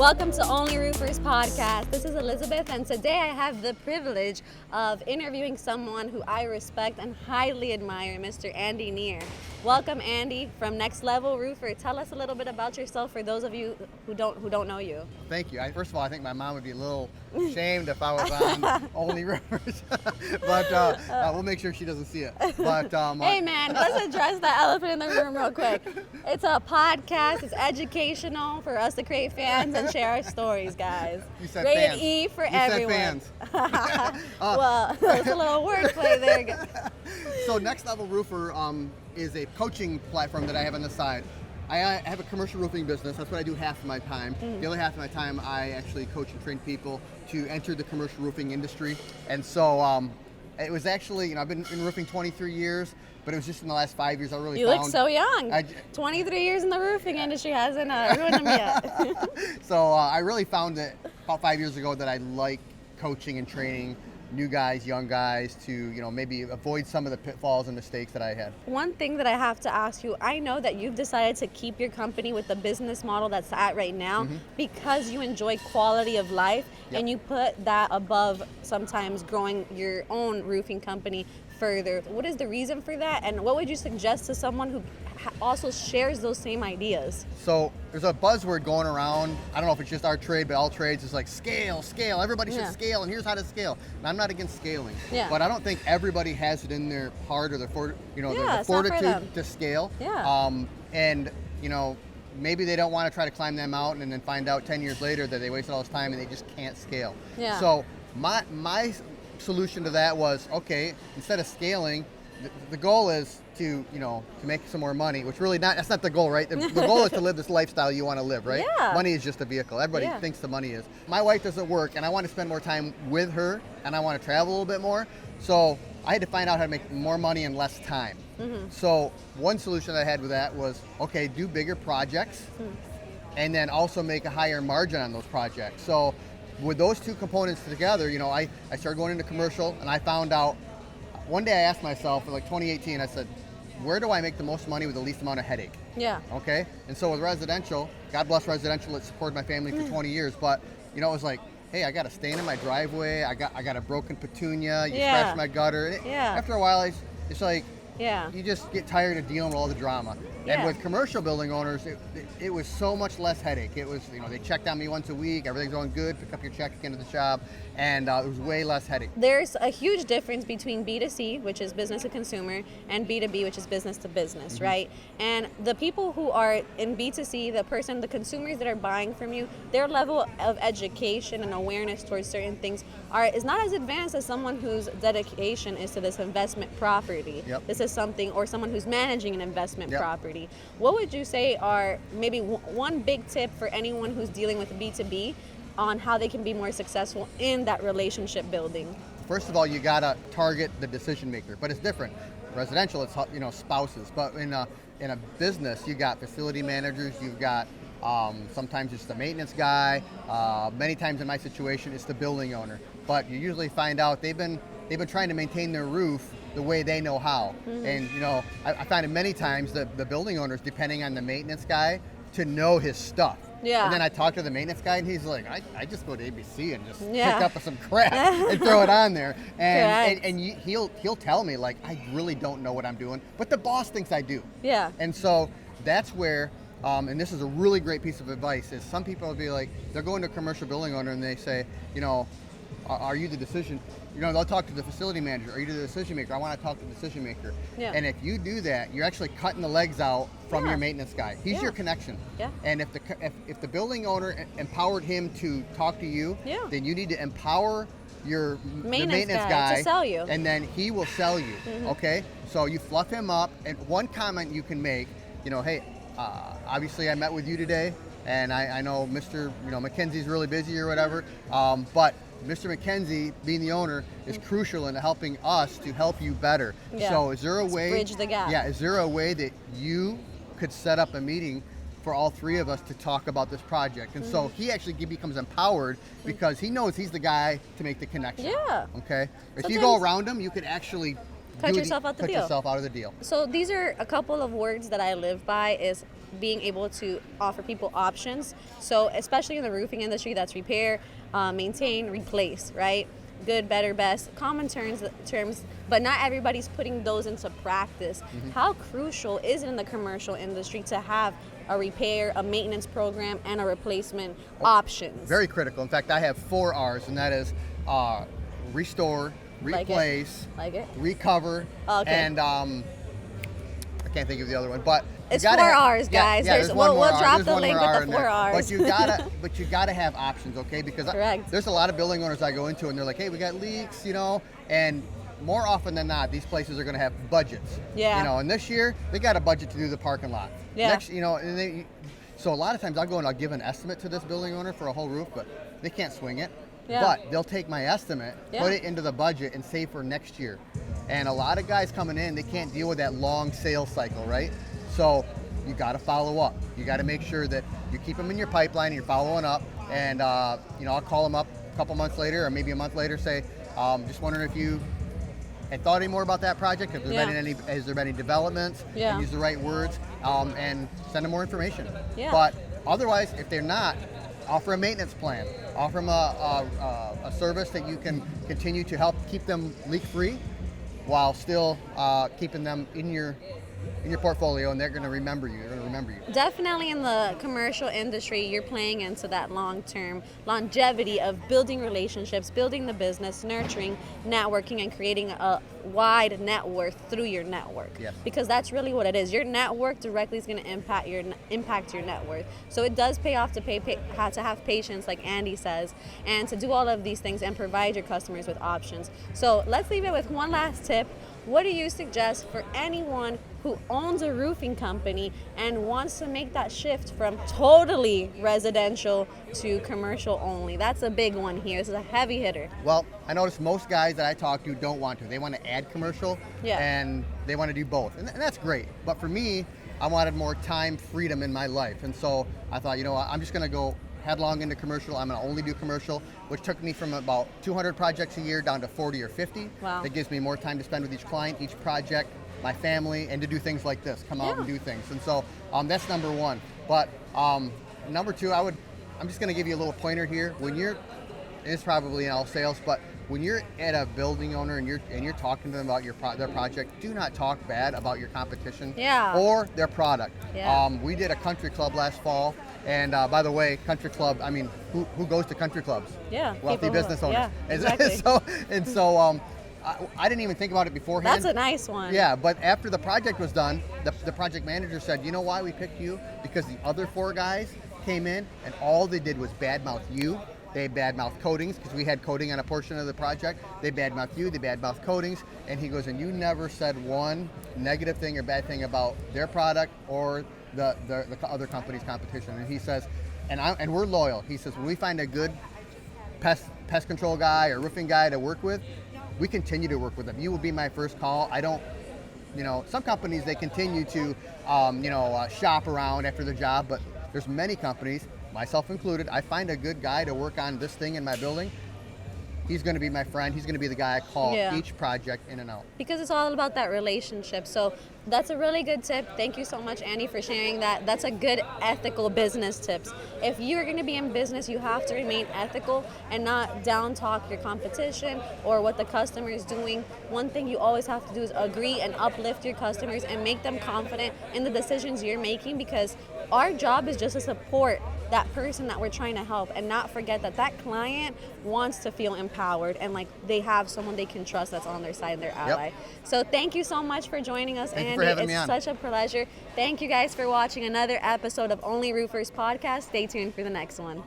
Welcome to Only Roofers Podcast. This is Elizabeth, and today I have the privilege of interviewing someone who I respect and highly admire, Mr. Andy Neer. Welcome, Andy, from Next Level Roofer. Tell us a little bit about yourself for those of you who don't know you. Thank you. First of all, I think my mom would be a little ashamed if I was on Only Roofers, but we'll make sure she doesn't see it. But hey, man, let's address that elephant in the room real quick. It's a podcast. It's educational for us to create fans and share our stories, guys. You said Rated fans. E for You everyone. said fans. Well, it's a little wordplay there. So Next Level Roofer is a coaching platform that I have on the side. I have a commercial roofing business. That's what I do half of my time. The other half of my time, I actually coach and train people to enter the commercial roofing industry. And so it was actually, I've been in roofing 23 years, but it was just in the last 5 years I really You found... look so young. 23 years in the roofing industry hasn't ruined them yet. So I really found it about 5 years ago that I like coaching and training new guys, young guys to, maybe avoid some of the pitfalls and mistakes that I had. One thing that I have to ask you, I know that you've decided to keep your company with the business model that's at right now because you enjoy quality of life and you put that above sometimes growing your own roofing company further. What is the reason for that, and what would you suggest to someone who also shares those same ideas? So there's a buzzword going around. I don't know if it's just our trade, but all trades is like scale. Everybody should scale, and here's how to scale. And I'm not against scaling, but I don't think everybody has it in their heart or their fortitude to scale. And maybe they don't want to try to climb that mountain and then find out 10 years later that they wasted all this time and they just can't scale. So my solution to that was, okay, instead of scaling, the goal is to make some more money, which really that's not the goal, right? The goal is to live this lifestyle you want to live, right? Money is just a vehicle. Everybody thinks the money is. My wife doesn't work, and I want to spend more time with her, and I want to travel a little bit more. So I had to find out how to make more money in less time. So one solution I had with that was, okay, do bigger projects, and then also make a higher margin on those projects. So with those two components together, I started going into commercial, and I found out, one day I asked myself, in like 2018, I said, where do I make the most money with the least amount of headache? Okay? And so with residential, God bless residential, it supported my family for 20 years, but it was like, hey, I got a stain in my driveway, I got a broken petunia, you scratched my gutter. After a while, it's like, you just get tired of dealing with all the drama. And with commercial building owners, it was so much less headache. It was, they checked on me once a week, everything's going good, pick up your check, get into the shop, and it was way less headache. There's a huge difference between B2C, which is business to consumer, and B2B, which is business to business, right? And the people who are in B2C, the consumers that are buying from you, their level of education and awareness towards certain things is not as advanced as someone whose dedication is to this investment property. This is something, or someone who's managing an investment property. What would you say are maybe one big tip for anyone who's dealing with B2B on how they can be more successful in that relationship building? First of all, you gotta target the decision maker, but it's different. Residential, it's spouses, but in a business, you got facility managers, you've got sometimes it's the maintenance guy. Many times in my situation, it's the building owner. But you usually find out they've been trying to maintain their roof the way they know how. And I find it many times that the building owners, depending on the maintenance guy, to know his stuff. And then I talk to the maintenance guy, and he's like, I just go to ABC and just pick up some crap and throw it on there. And he'll tell me, like, I really don't know what I'm doing, but the boss thinks I do. And so that's where, and this is a really great piece of advice, is some people will be like, they're going to a commercial building owner and they say, are you the decision? They'll talk to the facility manager. Are you the decision maker? I want to talk to the decision maker. And if you do that, you're actually cutting the legs out from your maintenance guy. He's your connection. And if the building owner empowered him to talk to you, then you need to empower the maintenance guy to sell you. And then he will sell you. Okay? So you fluff him up, and one comment you can make, hey, obviously I met with you today, and I know Mr. McKenzie's really busy or whatever, but Mr. McKenzie, being the owner, is crucial in helping us to help you better. So is there a way... bridge the gap. Is there a way that you could set up a meeting for all three of us to talk about this project? And so he actually becomes empowered because he knows he's the guy to make the connection. Okay? If you go around him, you could actually cut yourself out the deal. Cut yourself out of the deal. So these are a couple of words that I live by is being able to offer people options. So especially in the roofing industry, that's repair, maintain, replace, right? Good, better, best, common terms, but not everybody's putting those into practice. How crucial is it in the commercial industry to have a repair, a maintenance program, and a replacement options? Very critical. In fact, I have 4 R's, and that is restore, replace, recover, and I can't think of the other one, but it's 4 R's, guys. We'll drop the link with the 4 R's. But you gotta have options, okay? Because there's a lot of building owners I go into, and they're like, hey, we got leaks, you know, and more often than not, these places are going to have budgets. Yeah. You know, and this year they got a budget to do the parking lot. Yeah. Next, you know, and so a lot of times I'll go and I'll give an estimate to this building owner for a whole roof, but they can't swing it. Yeah. But they'll take my estimate, put it into the budget, and save for next year. And a lot of guys coming in, they can't deal with that long sales cycle, right? So you got to follow up. You got to make sure that you keep them in your pipeline and you're following up. And you know, I'll call them up a couple months later, or maybe a month later, say, just wondering if you had thought any more about that project. Has there been any developments? Yeah. Use the right words, and send them more information. Yeah. But otherwise, if they're not, offer a maintenance plan. Offer them a service that you can continue to help keep them leak-free while still keeping them in your portfolio, and they're going to remember you. They're going to remember you. Definitely in the commercial industry, you're playing into that long-term longevity of building relationships, building the business, nurturing, networking, and creating a wide net worth through your network. Yes. Because that's really what it is. Your network directly is going to impact your net worth. So it does pay off to have patience, like Andy says, and to do all of these things and provide your customers with options. So let's leave it with one last tip. What do you suggest for anyone who owns a roofing company and wants to make that shift from totally residential to commercial only? That's a big one here. This is a heavy hitter. Well, I notice most guys that I talk to don't want to. They want to add commercial, and they want to do both. And that's great. But for me, I wanted more time, freedom in my life. And so I thought, you know what, I'm just going to go headlong into commercial. I'm going to only do commercial, which took me from about 200 projects a year down to 40 or 50. Wow. That gives me more time to spend with each client, each project, my family, and to do things like this, come out and do things. And so that's number one. But number two, I'm just going to give you a little pointer here. When it's probably in all sales, but when you're at a building owner and you're talking to them about their project, do not talk bad about your competition or their product. Yeah. We did a country club last fall, and by the way, country club, I mean, who goes to country clubs? Yeah, wealthy business owners. Yeah, exactly. so I didn't even think about it beforehand. That's a nice one. Yeah, but after the project was done, the project manager said, you know why we picked you? Because the other 4 guys came in and all they did was badmouth you. They badmouth coatings, because we had coating on a portion of the project. They badmouth you, they badmouth coatings, and he goes, and you never said one negative thing or bad thing about their product or the other company's competition. And he says, and we're loyal. He says, when we find a good pest control guy or roofing guy to work with, we continue to work with them. You will be my first call. I don't, you know, some companies, they continue to, shop around after their job, but there's many companies, myself included, I find a good guy to work on this thing in my building, he's going to be my friend. He's going to be the guy I call each project in and out. Because it's all about that relationship. So that's a really good tip. Thank you so much, Andy, for sharing that. That's a good ethical business tips. If you're going to be in business, you have to remain ethical and not down talk your competition or what the customer is doing. One thing you always have to do is agree and uplift your customers and make them confident in the decisions you're making, because our job is just to support that person that we're trying to help and not forget that that client wants to feel empowered and like they have someone they can trust that's on their side and their ally. Yep. So thank you so much for joining us, Andy. For having me on. It's such a pleasure. Thank you guys for watching another episode of Only Roofers Podcast. Stay tuned for the next one.